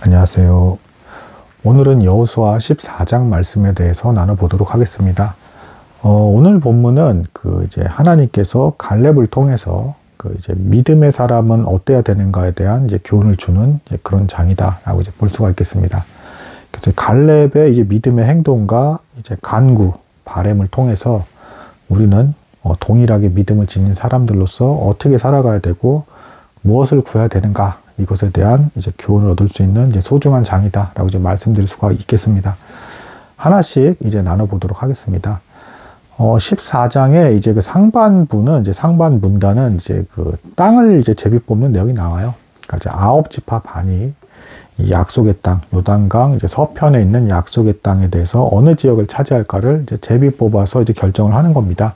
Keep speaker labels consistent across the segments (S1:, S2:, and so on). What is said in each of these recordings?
S1: 안녕하세요. 오늘은 여호수아 14장 말씀에 대해서 나눠보도록 하겠습니다. 오늘 본문은 이제 하나님께서 갈렙을 통해서 믿음의 사람은 어때야 되는가에 대한 이제 교훈을 주는 그런 장이다라고 이제 볼 수가 있겠습니다. 그래서 갈렙의 이제 믿음의 행동과 이제 간구, 바램을 통해서 우리는 동일하게 믿음을 지닌 사람들로서 어떻게 살아가야 되고 무엇을 구해야 되는가, 이것에 대한 이제 교훈을 얻을 수 있는 이제 소중한 장이다라고 이제 말씀드릴 수가 있겠습니다. 하나씩 이제 나눠보도록 하겠습니다. 14장에 이제 그 상반부는 이제 상반 문단은 이제 그 땅을 이제 제비 뽑는 내용이 나와요. 그러니까 이제 9지파 반이 이 약속의 땅, 요단강 이제 서편에 있는 약속의 땅에 대해서 어느 지역을 차지할까를 이제 제비 뽑아서 이제 결정을 하는 겁니다.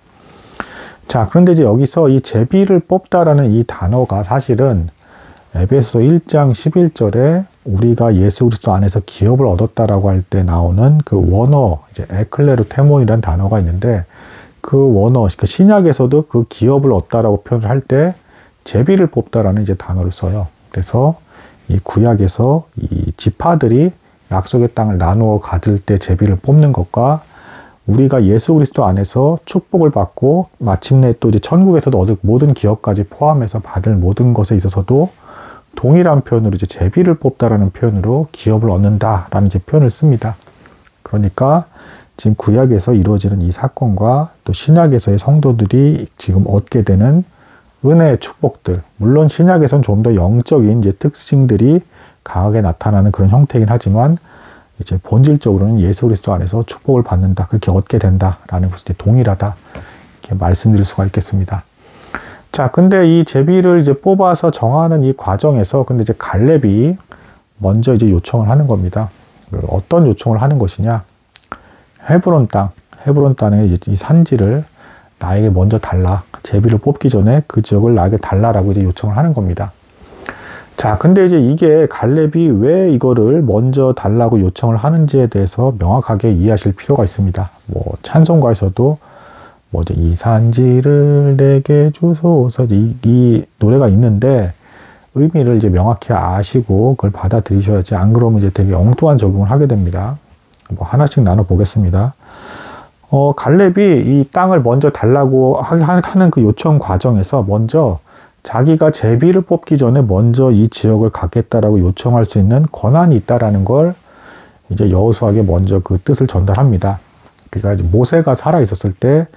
S1: 자, 그런데 이제 여기서 이 제비를 뽑다라는 이 단어가 사실은 에베소 1장 11절에 우리가 예수 그리스도 안에서 기업을 얻었다라고 할 때 나오는 그 원어, 이제 에클레르테몬이라는 단어가 있는데, 그 원어, 그 신약에서도 그 기업을 얻다라고 표현을 할 때 제비를 뽑다라는 이제 단어를 써요. 그래서 이 구약에서 이 지파들이 약속의 땅을 나누어 가질 때 제비를 뽑는 것과 우리가 예수 그리스도 안에서 축복을 받고 마침내 또 이제 천국에서도 얻을 모든 기업까지 포함해서 받을 모든 것에 있어서도 동일한 표현으로 이제 제비를 뽑다라는 표현으로 기업을 얻는다라는 이제 표현을 씁니다. 그러니까 지금 구약에서 이루어지는 이 사건과 또 신약에서의 성도들이 지금 얻게 되는 은혜의 축복들, 물론 신약에서는 좀 더 영적인 이제 특징들이 강하게 나타나는 그런 형태이긴 하지만 이제 본질적으로는 예수 그리스도 안에서 축복을 받는다, 그렇게 얻게 된다라는 것이 동일하다, 이렇게 말씀드릴 수가 있겠습니다. 자, 근데 이 제비를 이제 뽑아서 정하는 이 과정에서 근데 이제 갈렙이 먼저 이제 요청을 하는 겁니다. 어떤 요청을 하는 것이냐? 헤브론 땅에 이제 이 산지를 나에게 먼저 달라. 제비를 뽑기 전에 그 지역을 나에게 달라라고 이제 요청을 하는 겁니다. 자, 근데 이제 이게 갈렙이 왜 이거를 먼저 달라고 요청을 하는지에 대해서 명확하게 이해하실 필요가 있습니다. 뭐 찬송가에서도 뭐죠, 이 산지를 내게 주소서, 이 노래가 있는데 의미를 이제 명확히 아시고 그걸 받아들이셔야지, 안 그러면 이제 되게 엉뚱한 적용을 하게 됩니다. 뭐 하나씩 나눠 보겠습니다. 갈렙이 이 땅을 먼저 달라고 하는 그 요청 과정에서 먼저 자기가 제비를 뽑기 전에 먼저 이 지역을 갖겠다라고 요청할 수 있는 권한이 있다라는 걸 이제 여호수아에게 먼저 그 뜻을 전달합니다. 그러니까 이제 모세가 살아 있었을 때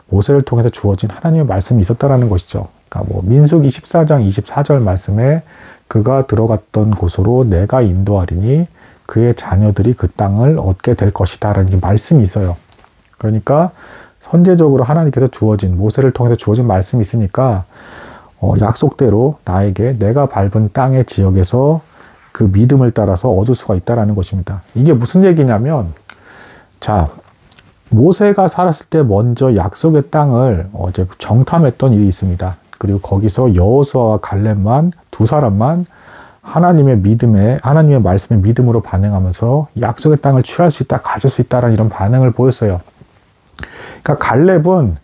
S1: 모세를 통해서 주어진 하나님의 말씀이 있었다라는 것이죠. 그러니까 뭐 민수기 14장 24절 말씀에 그가 들어갔던 곳으로 내가 인도하리니 그의 자녀들이 그 땅을 얻게 될 것이다라는 말씀이 있어요. 그러니까 선제적으로 하나님께서 주어진, 모세를 통해서 주어진 말씀이 있으니까 약속대로 나에게 내가 밟은 땅의 지역에서 그 믿음을 따라서 얻을 수가 있다라는 것입니다. 이게 무슨 얘기냐면, 자, 모세가 살았을 때 먼저 약속의 땅을 이제 정탐했던 일이 있습니다. 그리고 거기서 여호수아와 갈렙만, 두 사람만 하나님의 말씀에 믿음으로 반응하면서 약속의 땅을 취할 수 있다, 가질 수 있다라는 이런 반응을 보였어요. 그러니까 갈렙은,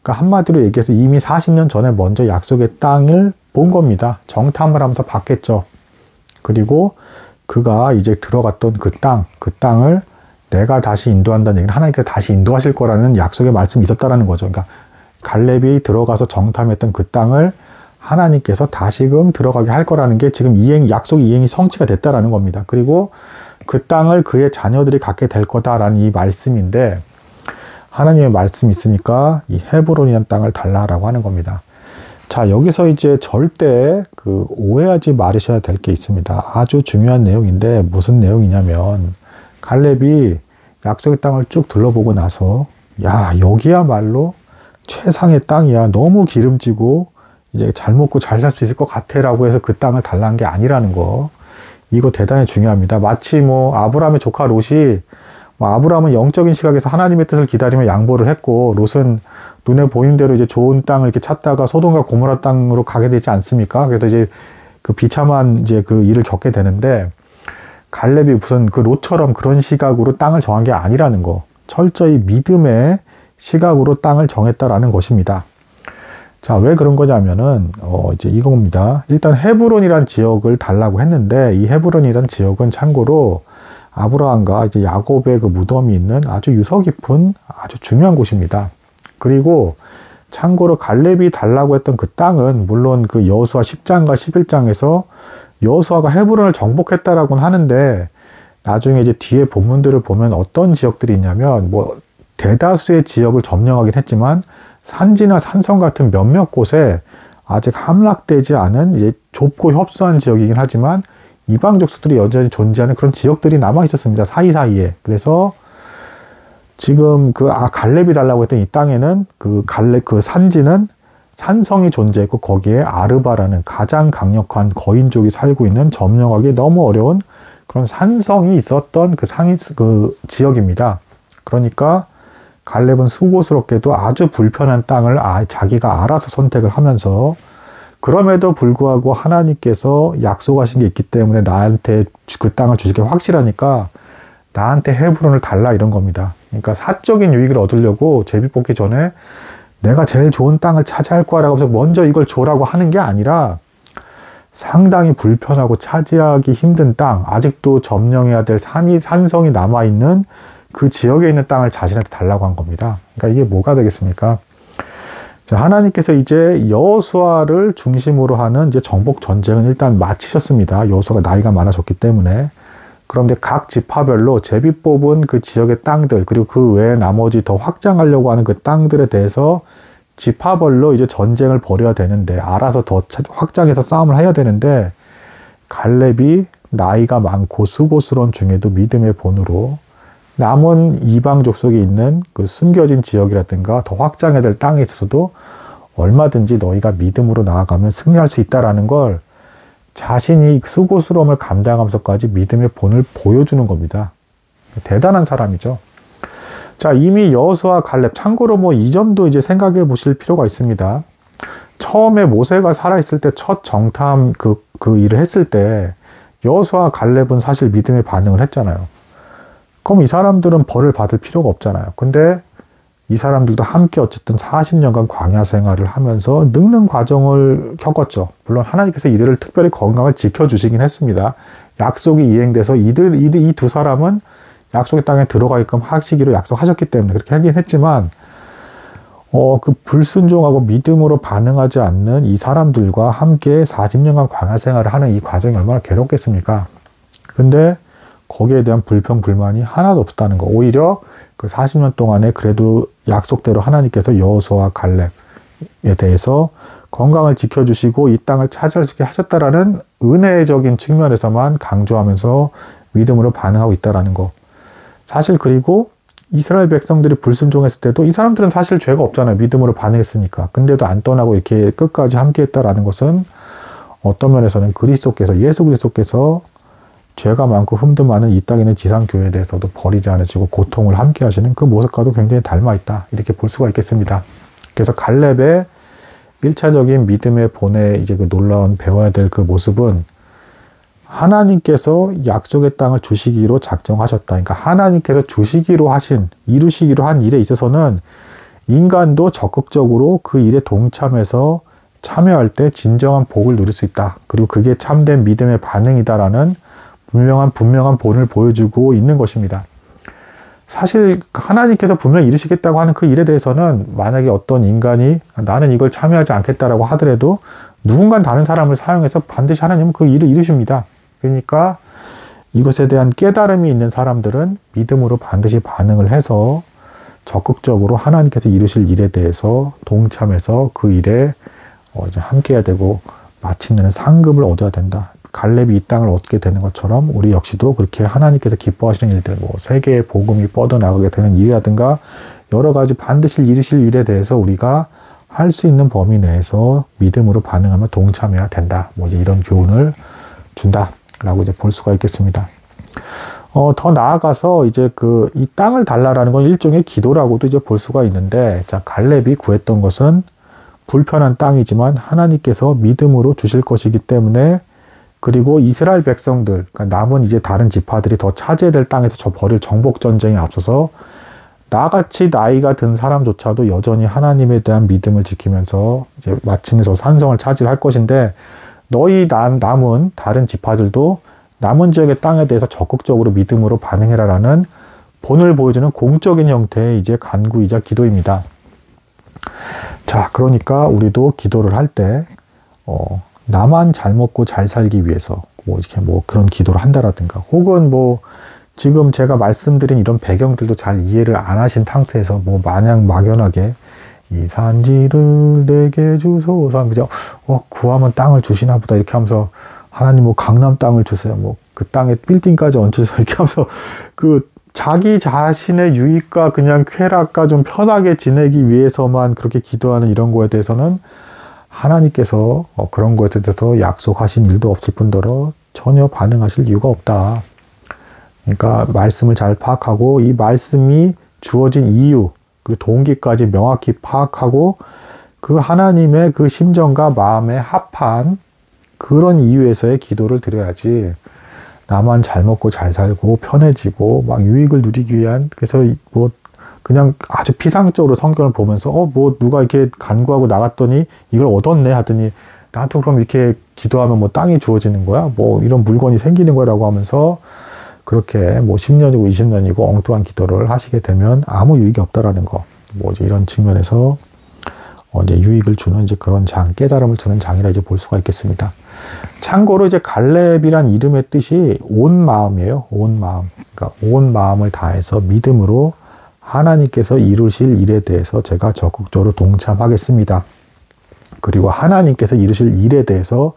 S1: 그러니까 한마디로 얘기해서 이미 40년 전에 먼저 약속의 땅을 본 겁니다. 정탐을 하면서 봤겠죠. 그리고 그가 이제 들어갔던 그 땅을 내가 다시 인도한다는 얘기는 하나님께서 다시 인도하실 거라는 약속의 말씀이 있었다라는 거죠. 그러니까 갈렙이 들어가서 정탐했던 그 땅을 하나님께서 다시금 들어가게 할 거라는 게 지금 약속 이행이 성취가 됐다라는 겁니다. 그리고 그 땅을 그의 자녀들이 갖게 될 거다라는 이 말씀인데, 하나님의 말씀이 있으니까 이 헤브론이라는 땅을 달라라고 하는 겁니다. 자, 여기서 이제 절대 오해하지 말으셔야 될 게 있습니다. 아주 중요한 내용인데, 무슨 내용이냐면, 갈렙이 약속의 땅을 쭉 둘러보고 나서, 야, 여기야말로 최상의 땅이야, 너무 기름지고 이제 잘 먹고 잘 살 수 있을 것 같아 라고 해서 그 땅을 달라는 게 아니라는 거, 이거 대단히 중요합니다. 마치 뭐 아브라함의 조카 롯이, 아브라함은 영적인 시각에서 하나님의 뜻을 기다리며 양보를 했고, 롯은 눈에 보이는 대로 이제 좋은 땅을 이렇게 찾다가 소돔과 고모라 땅으로 가게 되지 않습니까? 그래서 이제 그 비참한 이제 그 일을 겪게 되는데, 갈렙이 무슨 그 롯처럼 그런 시각으로 땅을 정한 게 아니라는 거, 철저히 믿음의 시각으로 땅을 정했다라는 것입니다. 자, 왜 그런 거냐면은, 이제 이겁니다. 일단 헤브론이란 지역을 달라고 했는데, 이 헤브론이란 지역은 참고로 아브라함과 이제 야곱의 그 무덤이 있는 아주 유서 깊은 아주 중요한 곳입니다. 그리고 참고로 갈렙이 달라고 했던 그 땅은 물론 그 여호수아 10장과 11장에서 여호수아가 헤브론을 정복했다라고는 하는데, 나중에 이제 뒤에 본문들을 보면 어떤 지역들이 있냐면, 뭐 대다수의 지역을 점령하긴 했지만 산지나 산성 같은 몇몇 곳에 아직 함락되지 않은 이제 좁고 협소한 지역이긴 하지만 이방 족속들이 여전히 존재하는 그런 지역들이 남아 있었습니다. 사이사이에. 그래서 지금 갈렙이 달라고 했던 이 땅에는 그 산지는 산성이 존재했고, 거기에 아르바라는 가장 강력한 거인족이 살고 있는, 점령하기 너무 어려운 그런 산성이 있었던 그 지역입니다. 그러니까 갈렙은 수고스럽게도 아주 불편한 땅을 자기가 알아서 선택을 하면서, 그럼에도 불구하고 하나님께서 약속하신 게 있기 때문에 나한테 그 땅을 주실 게 확실하니까 나한테 헤브론을 달라, 이런 겁니다. 그러니까 사적인 유익을 얻으려고 제비 뽑기 전에 내가 제일 좋은 땅을 차지할 거라고 해서 먼저 이걸 줘라고 하는 게 아니라, 상당히 불편하고 차지하기 힘든 땅, 아직도 점령해야 될 산성이 남아있는 그 지역에 있는 땅을 자신한테 달라고 한 겁니다. 그러니까 이게 뭐가 되겠습니까? 자, 하나님께서 이제 여호수아를 중심으로 하는 이제 정복 전쟁은 일단 마치셨습니다. 여호수아가 나이가 많아졌기 때문에. 그런데 각 지파별로 제비 뽑은 그 지역의 땅들, 그리고 그 외에 나머지 더 확장하려고 하는 그 땅들에 대해서 지파별로 이제 전쟁을 벌여야 되는데, 알아서 더 확장해서 싸움을 해야 되는데, 갈렙이 나이가 많고 수고스러운 중에도 믿음의 본으로 남은 이방 족속이 있는 그 숨겨진 지역이라든가 더 확장해야 될 땅에 있어서도 얼마든지 너희가 믿음으로 나아가면 승리할 수 있다라는 걸 자신이 수고스러움을 감당하면서까지 믿음의 본을 보여주는 겁니다. 대단한 사람이죠. 자, 이미 여호수아, 갈렙, 참고로 뭐 이 점도 이제 생각해 보실 필요가 있습니다. 처음에 모세가 살아있을 때 첫 정탐 그 일을 했을 때 여호수아, 갈렙은 사실 믿음의 반응을 했잖아요. 그럼 이 사람들은 벌을 받을 필요가 없잖아요. 근데 이 사람들도 함께 어쨌든 40년간 광야 생활을 하면서 늙는 과정을 겪었죠. 물론 하나님께서 이들을 특별히 건강을 지켜주시긴 했습니다. 약속이 이행돼서 이 두 사람은 약속의 땅에 들어가게끔 하시기로 약속하셨기 때문에 그렇게 하긴 했지만, 그 불순종하고 믿음으로 반응하지 않는 이 사람들과 함께 40년간 광야 생활을 하는 이 과정이 얼마나 괴롭겠습니까? 근데 거기에 대한 불평, 불만이 하나도 없었다는 거. 오히려 그 40년 동안에 그래도 약속대로 하나님께서 여호수아와 갈렙에 대해서 건강을 지켜주시고 이 땅을 차지할 수 있게 하셨다라는 은혜적인 측면에서만 강조하면서 믿음으로 반응하고 있다는 거. 사실 그리고 이스라엘 백성들이 불순종했을 때도 이 사람들은 사실 죄가 없잖아요. 믿음으로 반응했으니까. 근데도 안 떠나고 이렇게 끝까지 함께했다라는 것은 어떤 면에서는 그리스도께서, 예수 그리스도께서 죄가 많고 흠도 많은 이 땅에 있는 지상교회에 대해서도 버리지 않으시고 고통을 함께 하시는 그 모습과도 굉장히 닮아있다, 이렇게 볼 수가 있겠습니다. 그래서 갈렙의 1차적인 믿음의 본의 이제 그 놀라운 배워야 될 그 모습은 하나님께서 약속의 땅을 주시기로 작정하셨다. 그러니까 하나님께서 주시기로 하신, 이루시기로 한 일에 있어서는 인간도 적극적으로 그 일에 동참해서 참여할 때 진정한 복을 누릴 수 있다. 그리고 그게 참된 믿음의 반응이다라는 분명한 본을 보여주고 있는 것입니다. 사실 하나님께서 분명히 이루시겠다고 하는 그 일에 대해서는 만약에 어떤 인간이 나는 이걸 참여하지 않겠다라고 하더라도 누군가 다른 사람을 사용해서 반드시 하나님은 그 일을 이루십니다. 그러니까 이것에 대한 깨달음이 있는 사람들은 믿음으로 반드시 반응을 해서 적극적으로 하나님께서 이루실 일에 대해서 동참해서 그 일에 이제 함께해야 되고 마침내는 상급을 얻어야 된다. 갈렙이 이 땅을 얻게 되는 것처럼 우리 역시도 그렇게 하나님께서 기뻐하시는 일들, 뭐 세계의 복음이 뻗어나가게 되는 일이라든가 여러 가지 반드시 이루실 일에 대해서 우리가 할 수 있는 범위 내에서 믿음으로 반응하며 동참해야 된다. 뭐 이제 이런 교훈을 준다라고 이제 볼 수가 있겠습니다. 더 나아가서 이제 이 땅을 달라라는 건 일종의 기도라고도 이제 볼 수가 있는데, 자, 갈렙이 구했던 것은 불편한 땅이지만 하나님께서 믿음으로 주실 것이기 때문에, 그리고 이스라엘 백성들, 그러니까 남은 이제 다른 지파들이 더 차지해야 될 땅에서 저 벌일 정복 전쟁에 앞서서 나같이 나이가 든 사람조차도 여전히 하나님에 대한 믿음을 지키면서 이제 마침내 저 산성을 차지할 것인데, 너희 남은 다른 지파들도 남은 지역의 땅에 대해서 적극적으로 믿음으로 반응해라라는 본을 보여주는 공적인 형태의 이제 간구이자 기도입니다. 자, 그러니까 우리도 기도를 할 때, 나만 잘 먹고 잘 살기 위해서 이렇게 그런 기도를 한다라든가, 혹은 지금 제가 말씀드린 이런 배경들도 잘 이해를 안 하신 상태에서 마냥 막연하게 이 산지를 내게 주소서, 그죠? 구하면 땅을 주시나 보다 이렇게 하면서, 하나님 강남 땅을 주세요. 그 땅에 빌딩까지 얹혀서 이렇게 하면서 자기 자신의 유익과 그냥 쾌락과 좀 편하게 지내기 위해서만 그렇게 기도하는 이런 거에 대해서는 하나님께서 그런 거에 대해서 약속하신 일도 없을 뿐더러 전혀 반응하실 이유가 없다. 그러니까 말씀을 잘 파악하고 이 말씀이 주어진 이유 그리고 동기까지 명확히 파악하고 그 하나님의 그 심정과 마음에 합한 그런 이유에서의 기도를 드려야지, 나만 잘 먹고 잘 살고 편해지고 막 유익을 누리기 위한, 그래서 그냥 아주 피상적으로 성경을 보면서 누가 이렇게 간구하고 나갔더니 이걸 얻었네 하더니 나도 그럼 이렇게 기도하면 땅이 주어지는 거야? 이런 물건이 생기는 거라고 하면서 그렇게 10년이고 20년이고 엉뚱한 기도를 하시게 되면 아무 유익이 없다라는 거. 이제 이런 측면에서 이제 유익을 주는 이제 그런 깨달음을 주는 장이라 이제 볼 수가 있겠습니다. 참고로 이제 갈렙이란 이름의 뜻이 온 마음이에요. 온 마음. 그러니까 온 마음을 다해서 믿음으로 하나님께서 이루실 일에 대해서 제가 적극적으로 동참하겠습니다. 그리고 하나님께서 이루실 일에 대해서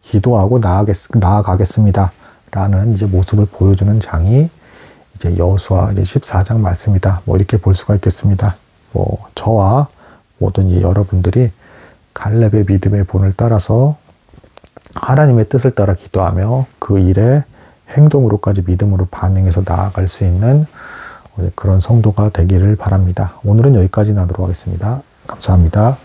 S1: 기도하고 나아가겠습니다. 라는 이제 모습을 보여주는 장이 이제 여호수아 이제 14장 말씀이다. 이렇게 볼 수가 있겠습니다. 저와 모든 여러분들이 갈렙의 믿음의 본을 따라서 하나님의 뜻을 따라 기도하며 그 일에 행동으로까지 믿음으로 반응해서 나아갈 수 있는 그런 성도가 되기를 바랍니다. 오늘은 여기까지 나누도록 하겠습니다. 감사합니다.